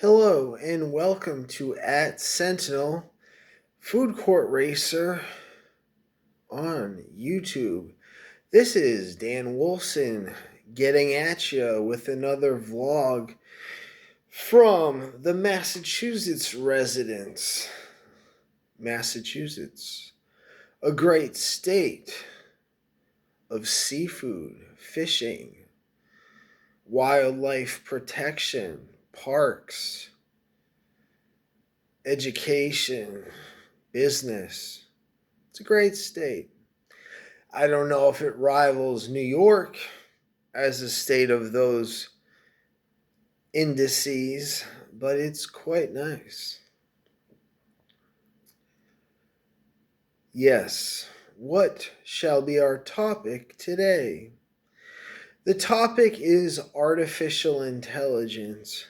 Hello and welcome to at Sentinel Food Court Racer on YouTube. This is Dan Wolfson getting at you with another vlog from the Massachusetts residence. Massachusetts, a great state of seafood, fishing, wildlife protection, parks, education, business. It's a great state. I don't know if it rivals New York as a state of those indices, but it's quite nice. Yes, what shall be our topic today? The topic is artificial intelligence.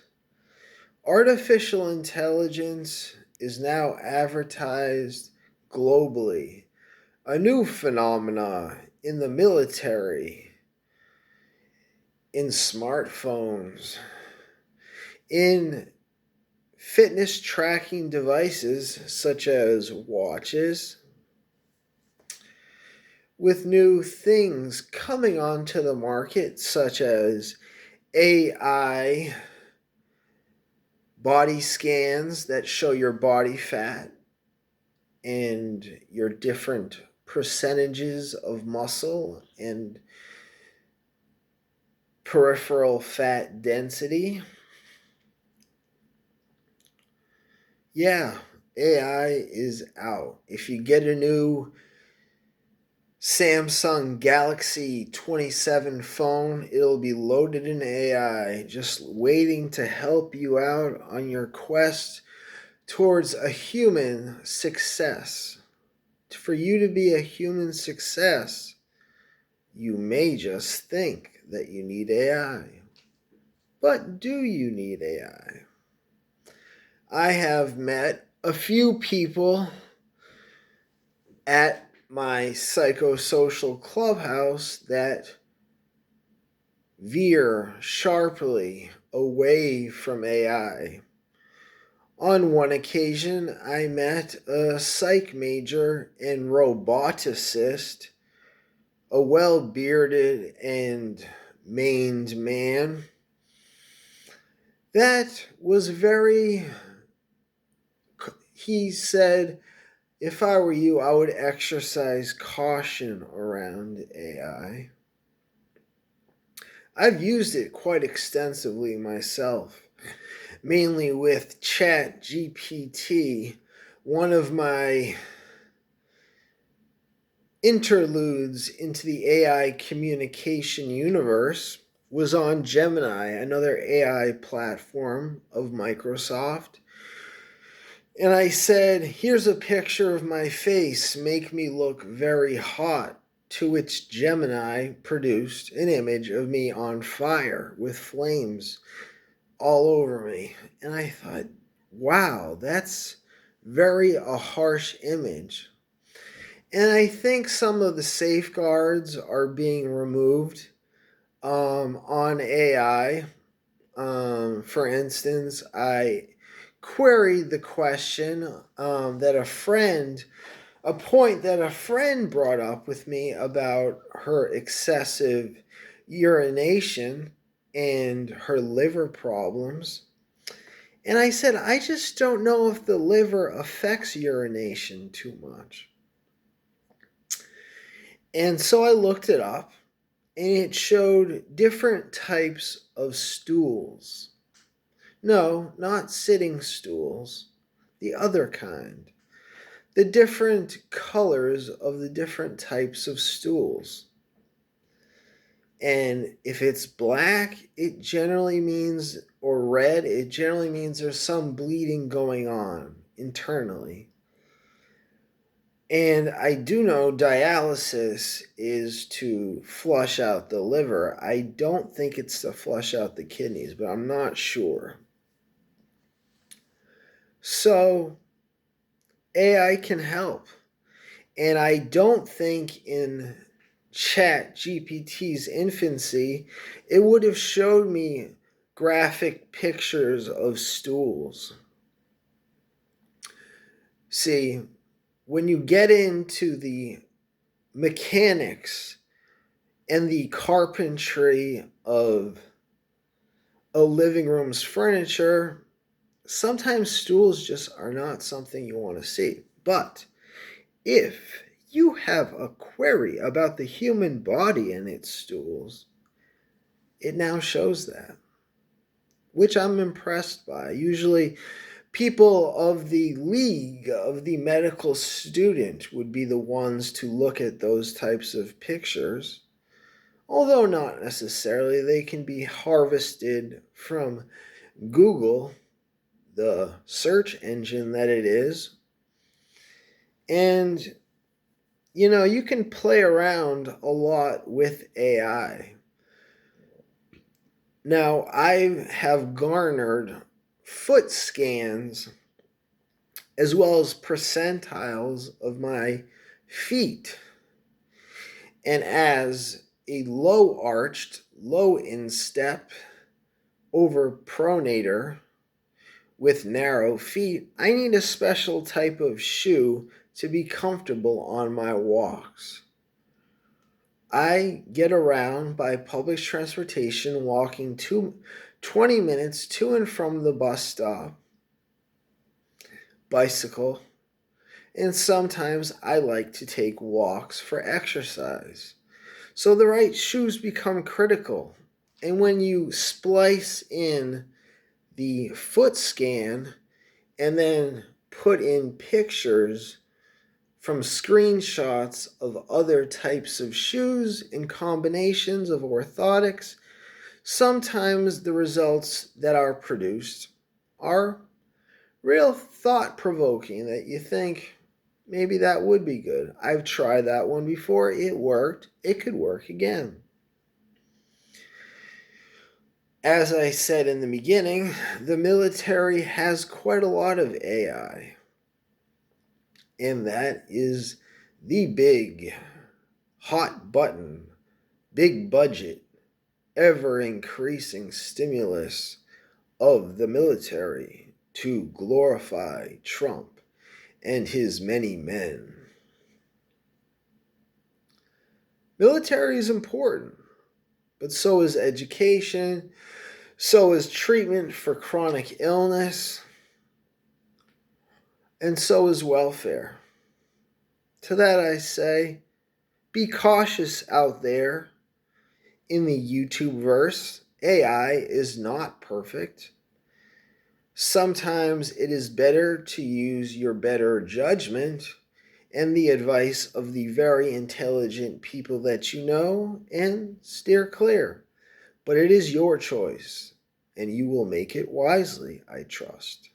Artificial intelligence is now advertised globally, a new phenomena in the military, in smartphones, in fitness tracking devices such as watches, with new things coming onto the market such as AI body scans that show your body fat and your different percentages of muscle and peripheral fat density. Yeah, AI is out. If you get a new Samsung Galaxy 27 phone, it'll be loaded in AI, just waiting to help you out on your quest towards a human success. For you to be a human success, you may just think that you need AI. But do you need AI? I have met a few people at my psychosocial clubhouse that veer sharply away from AI. On one occasion, I met a psych major and roboticist, a well-bearded and maned man that was he said, if I were you, I would exercise caution around AI. I've used it quite extensively myself, mainly with ChatGPT. One of my interludes into the AI communication universe was on Gemini, another AI platform of Microsoft. And I said, here's a picture of my face, make me look very hot. To which Gemini produced an image of me on fire with flames all over me. And I thought, wow, that's very a harsh image. And I think some of the safeguards are being removed on AI. For instance, I queried the question a point that a friend brought up with me about her excessive urination and her liver problems. And I said, I just don't know if the liver affects urination too much. And so I looked it up, and it showed different types of stools. No, not sitting stools, the other kind. The different colors of the different types of stools. And if it's black, it generally means, or red, it generally means there's some bleeding going on internally. And I do know dialysis is to flush out the liver. I don't think it's to flush out the kidneys, but I'm not sure. So AI can help. And I don't think in ChatGPT's infancy, it would have showed me graphic pictures of stools. See, when you get into the mechanics and the carpentry of a living room's furniture, sometimes stools just are not something you want to see. But if you have a query about the human body and its stools, it now shows that, which I'm impressed by. Usually, people of the league of the medical student would be the ones to look at those types of pictures, although not necessarily. They can be harvested from Google, the search engine that it is, and you can play around a lot with AI. Now, I have garnered foot scans as well as percentiles of my feet. And as a low arched, low instep, over pronator with narrow feet, I need a special type of shoe to be comfortable on my walks. I get around by public transportation, walking 20 minutes to and from the bus stop, bicycle, and sometimes I like to take walks for exercise. So the right shoes become critical. And when you splice in the foot scan and then put in pictures from screenshots of other types of shoes and combinations of orthotics, sometimes the results that are produced are real thought-provoking, that you think maybe that would be good. I've tried that one before. It worked. It could work again. As I said in the beginning, the military has quite a lot of AI. And that is the big, hot button, big budget, ever increasing stimulus of the military to glorify Trump and his many men. Military is important, but so is education, so is treatment for chronic illness, and so is welfare. To that I say, be cautious out there in the YouTube verse. AI is not perfect. Sometimes it is better to use your better judgment and the advice of the very intelligent people that you know and steer clear. But it is your choice, and you will make it wisely, I trust.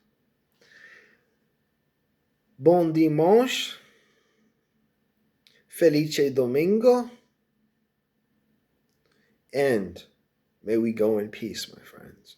Bon dimanche, felice domingo, and may we go in peace, my friends.